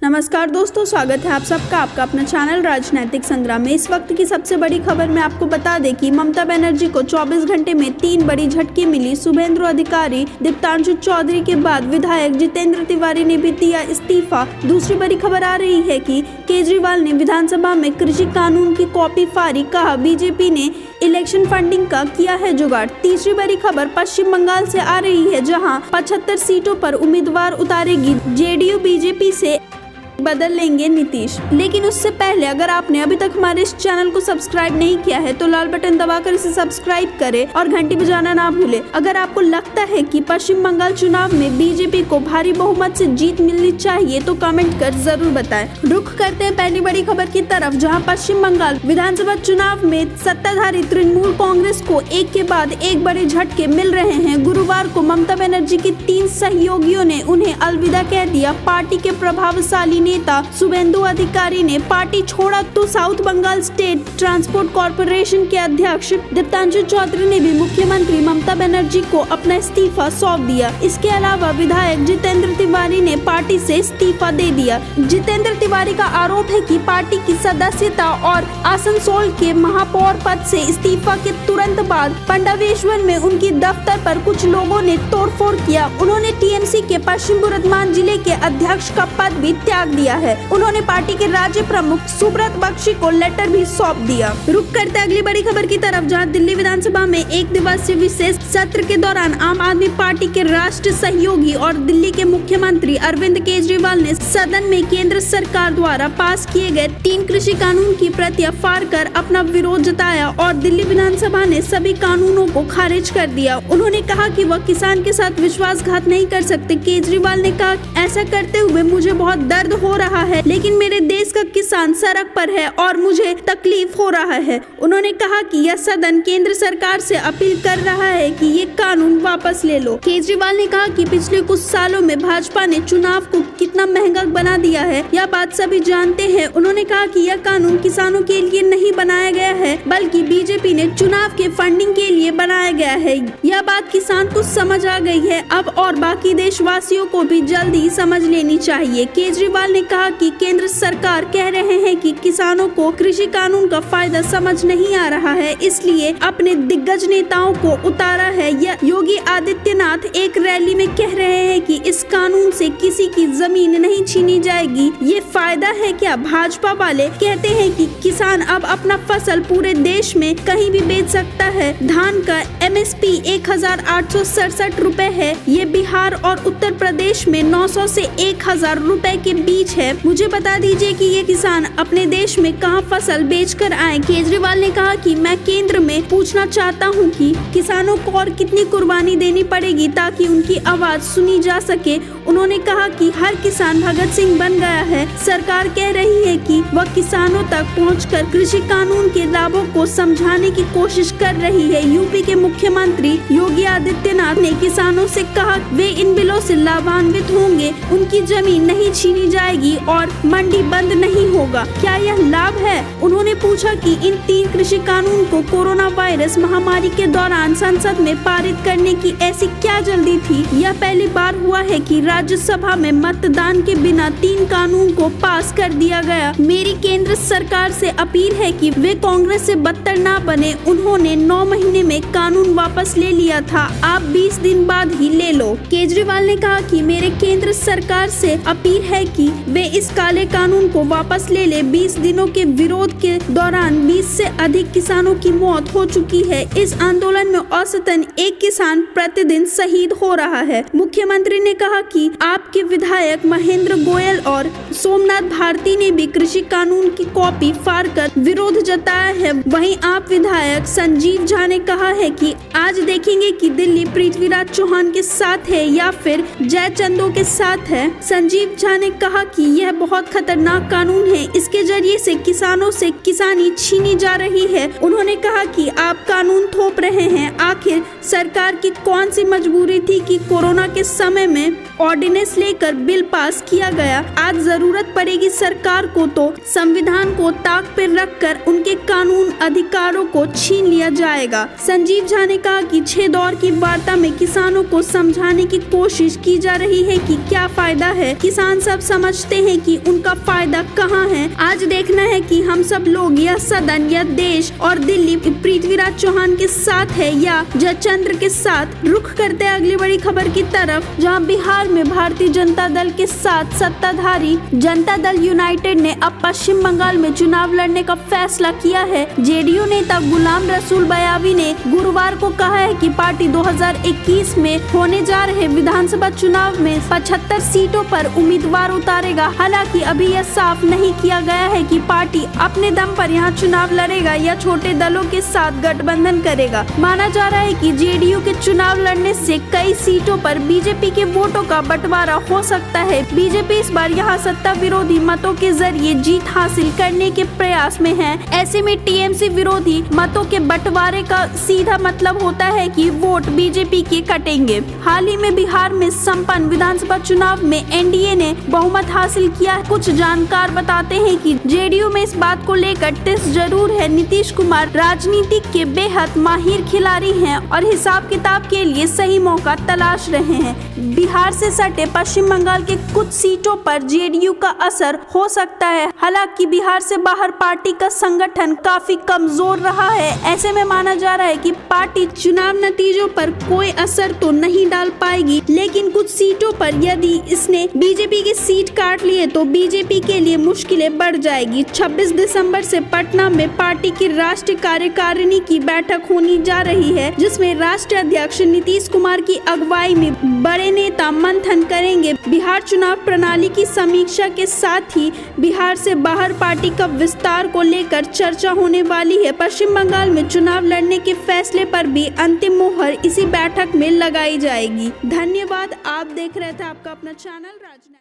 नमस्कार दोस्तों, स्वागत है आप सबका आपका अपना चैनल राजनीतिक संग्राम में। इस वक्त की सबसे बड़ी खबर में आपको बता दें कि ममता बनर्जी को 24 घंटे में 3 बड़ी झटके मिली। शुभेंदु अधिकारी, दीप्तांशु चौधरी के बाद विधायक जितेंद्र तिवारी ने भी दिया इस्तीफा। दूसरी बड़ी खबर आ रही है कि केजरीवाल ने विधानसभा में कृषि कानून की कॉपी फाड़ी, कहा बीजेपी ने इलेक्शन फंडिंग का किया है जुगाड़। तीसरी बड़ी खबर पश्चिम बंगाल से आ रही है, जहां 75 सीटों पर उम्मीदवार उतारेगी जेडीयू, बीजेपी से बदल लेंगे नीतीश। लेकिन उससे पहले अगर आपने अभी तक हमारे इस चैनल को सब्सक्राइब नहीं किया है तो लाल बटन दबाकर इसे सब्सक्राइब करें और घंटी बजाना ना भूलें। अगर आपको लगता है कि पश्चिम बंगाल चुनाव में बीजेपी को भारी बहुमत से जीत मिलनी चाहिए तो कमेंट कर जरूर बताएं। रुख करते हैं पहली बड़ी खबर की तरफ, जहां पश्चिम बंगाल विधानसभा चुनाव में सत्ताधारी तृणमूल कांग्रेस को एक के बाद एक बड़े झटके मिल रहे हैं। गुरुवार को ममता बनर्जी की 3 सहयोगियों ने उन्हें अलविदा कह दिया। पार्टी के प्रभावशाली नेता शुभेंदु अधिकारी ने पार्टी छोड़ा तो south Bengal state transport corporation के अध्यक्ष दीप्तांशु चौधरी ने भी मुख्यमंत्री ममता बनर्जी को अपना इस्तीफा सौंप दिया। इसके अलावा विधायक जितेंद्र तिवारी ने पार्टी से इस्तीफा दे दिया। जितेंद्र तिवारी का आरोप है कि पार्टी की सदस्यता और आसनसोल के महापौर पद से इस्तीफा के तुरंत बाद पंडावेश्वर में उनकी दफ्तर पर कुछ लोगों ने तोड़फोड़ किया। उन्होंने टीएमसी के पश्चिम बर्धमान जिले के अध्यक्ष का पद भी त्याग दिया है। उन्होंने पार्टी के राज्य प्रमुख सुब्रत बख्शी को लेटर भी सौंप दिया। रुक करते अगली बड़ी खबर की तरफ, जहां दिल्ली विधानसभा में एक दिवसीय विशेष सत्र के दौरान आम आदमी पार्टी के राष्ट्रीय सहयोगी और दिल्ली के मुख्यमंत्री अरविंद केजरीवाल ने सदन में केंद्र सरकार द्वारा पास किए गए 3 कृषि कानून की प्रतियां फाड़कर अपना विरोध जताया और दिल्ली विधानसभा ने सभी कानूनों को खारिज कर दिया। उन्होंने कहा कि वह किसान के साथ विश्वासघात नहीं कर सकते। केजरीवाल ने कहा, ऐसा करते हुए मुझे बहुत दर्द हो रहा है, लेकिन मेरे देश का किसान सड़क पर है और मुझे तकलीफ हो रहा है। उन्होंने कहा कि यह सदन केंद्र सरकार से अपील कर रहा है कि ये कानून वापस ले लो। केजरीवाल ने कहा कि पिछले कुछ सालों में भाजपा ने चुनाव को कितना महंगा बना दिया है, यह बात सभी जानते हैं। उन्होंने कहा कि यह कानून किसानों के लिए नहीं बनाया गया है, बल्कि बीजेपी ने चुनाव के फंडिंग के लिए बनाया गया है। यह बात किसान को समझ आ गई है अब, और बाकी देशवासियों को भी जल्दी समझ लेनी चाहिए। केजरीवाल ने कहा कि केंद्र सरकार कह रहे हैं कि किसानों को कृषि कानून का फायदा समझ नहीं आ रहा है, इसलिए अपने दिग्गज नेताओं को उतारा है। योगी आदित्यनाथ एक रैली में कह रहे हैं कि इस कानून से किसी की जमीन नहीं छीनी जाएगी। ये फायदा है क्या? भाजपा वाले कहते हैं कि किसान अब अपना फसल पूरे देश में कहीं भी बेच सकता है। धान का MSP 1867 रुपए है। ये बिहार और उत्तर प्रदेश में 900 से 1000 रुपए के बीच है। मुझे बता दीजिए कि ये किसान अपने देश में कहां फसल बेचकर आए। केजरीवाल ने कहा कि मैं केंद्र में पूछना चाहता हूं कि किसानों को और कितनी कुर्बानी देनी पड़ेगी ताकि उनकी आवाज सुनी जा सके। उन्होंने कहा कि हर किसान भगत सिंह बन गया है। सरकार कह रही है कि वह किसानों तक पहुंचकर कृषि कानून के लाभों को समझाने की कोशिश कर रही है। यूपी के मुख्यमंत्री योगी आदित्यनाथ ने किसानों से कहा वे इन बिलों से लाभान्वित होंगे, उनकी जमीन नहीं छीनी जाएगी और मंडी बंद नहीं होगा। क्या यह लाभ है? उन्होंने पूछा कि इन 3 कृषि कानून को कोरोना वायरस महामारी के दौरान संसद में पारित करने की ऐसी क्या जल्दी थी? यह पहली बार हुआ है कि राज्यसभा में मतदान के बिना 3 कानून को पास कर दिया गया। मेरी केंद्र सरकार से अपील है कि वे कांग्रेस से बदतर ना बने। उन्होंने 9 महीने में कानून वापस ले लिया था, आप 20 दिन बाद ही ले लो। केजरीवाल ने कहा कि मेरे केंद्र सरकार से अपील है कि वे इस काले कानून को वापस ले ले। 20 दिनों के विरोध के दौरान 20 से अधिक किसानों की मौत हो चुकी है। इस आंदोलन में औसतन 1 किसान प्रतिदिन शहीद हो रहा है। मुख्यमंत्री ने कहा कि आपके विधायक महेंद्र गोयल और सोमनाथ भारती ने भी कृषि कानून की कॉपी फाड़कर विरोध जताया है। वहीं आप विधायक संजीव झा ने कहा है कि आज देखेंगे कि दिल्ली पृथ्वीराज चौहान के साथ है या फिर जयचंदो के साथ है। संजीव झा ने कहा कि यह बहुत खतरनाक कानून है, इसके जरिए से किसानों से किसानी छीनी जा रही है। उन्होंने कहा कि आप कानून थोप रहे हैं। आखिर सरकार की कौन सी मजबूरी थी कि कोरोना के समय में ऑर्डिनेंस लेकर बिल पास किया गया? आज जरूरत जरूरत पड़ेगी सरकार को तो संविधान को ताक पर रखकर उनके कानून अधिकारों को छीन लिया जाएगा। संजीव झा ने कहा कि 6 दौर की वार्ता में किसानों को समझाने की कोशिश की जा रही है कि क्या फायदा है। किसान सब समझते हैं कि उनका फायदा कहाँ है। आज देखना है कि हम सब लोग या सदन या देश और दिल्ली पृथ्वीराज चौहान के साथ है या जयचंद्र के साथ। रुख करते हैं अगली बड़ी खबर की तरफ, जहां बिहार में भारतीय जनता दल के साथ सत्ताधारी जनता दल यूनाइटेड ने अब पश्चिम बंगाल में चुनाव लड़ने का फैसला किया है। जेडीयू नेता गुलाम रसूल बयावी ने गुरुवार को कहा है कि पार्टी 2021 में होने जा रहे विधानसभा चुनाव में 75 सीटों पर उम्मीदवार उतारेगा। हालांकि अभी यह साफ नहीं किया गया है कि पार्टी अपने दम पर यहां चुनाव लड़ेगा या छोटे दलों के साथ गठबंधन करेगा। माना जा रहा है कि जेडीयू के चुनाव लड़ने से कई सीटों पर बीजेपी के वोटों का बंटवारा हो सकता है। बीजेपी इस बार यहां सत्ता विरोधी मतों के जरिए जीत हासिल करने के प्रयास में है। ऐसे में टीएमसी विरोधी मतों के बंटवारे का सीधा मतलब होता है कि वोट बीजेपी के कटेंगे। हाल ही में बिहार में संपन्न विधानसभा चुनाव में एनडीए ने बहुमत हासिल किया। कुछ जानकार बताते हैं कि जेडीयू में इस बात को लेकर टिस जरूर है। नीतीश कुमार राजनीति के बेहद माहिर खिलाड़ी हैं और हिसाब किताब के लिए सही मौका तलाश रहे हैं। बिहार से सटे पश्चिम बंगाल के कुछ सीटों पर जेडीयू का असर हो सकता है। हालांकि बिहार से बाहर पार्टी का संगठन काफी कमजोर रहा है। ऐसे में माना जा रहा है कि पार्टी चुनाव नतीजों पर कोई असर तो नहीं डाल पाएगी, लेकिन कुछ सीटों पर यदि इसने बीजेपी की सीट काट ली है तो बीजेपी के लिए मुश्किलें बढ़ जाएगी। 26 दिसंबर से पटना में पार्टी की राष्ट्रीय कार्यकारिणी की बैठक होने जा रही है, जिसमें राष्ट्रीय अध्यक्ष नीतीश कुमार की अगुवाई में बड़े नेता मंथन करेंगे। बिहार चुनाव प्रणाली की समीक्षा के साथ ही बिहार से बाहर पार्टी का विस्तार को लेकर चर्चा होने वाली है। पश्चिम बंगाल में चुनाव लड़ने के फैसले पर भी अंतिम मोहर इसी बैठक में लगाई जाएगी। धन्यवाद। आप देख रहे थे आपका अपना चैनल राजनीति।